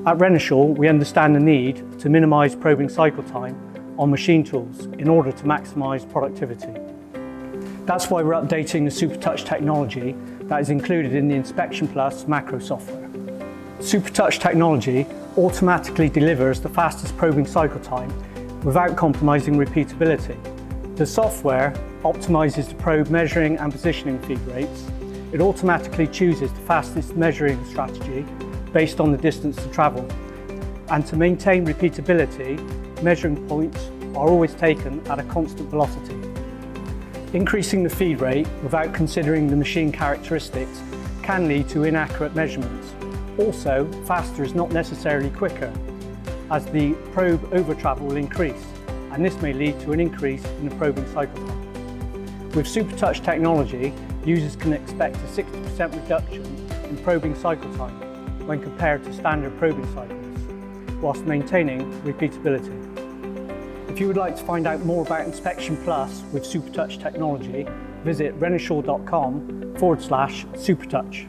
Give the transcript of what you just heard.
At Renishaw, we understand the need to minimise probing cycle time on machine tools in order to maximise productivity. That's why we're updating the SupaTouch technology that is included in the Inspection Plus macro software. SupaTouch technology automatically delivers the fastest probing cycle time without compromising repeatability. The software optimises the probe measuring and positioning feed rates. It automatically chooses the fastest measuring strategy based on the distance to travel. And to maintain repeatability, measuring points are always taken at a constant velocity. Increasing the feed rate without considering the machine characteristics can lead to inaccurate measurements. Also, faster is not necessarily quicker, as the probe over travel will increase, and this may lead to an increase in the probing cycle time. With SupaTouch technology, users can expect a 60% reduction in probing cycle time when compared to standard probing cycles, whilst maintaining repeatability. If you would like to find out more about Inspection Plus with SupaTouch technology, visit renishaw.com/SupaTouch.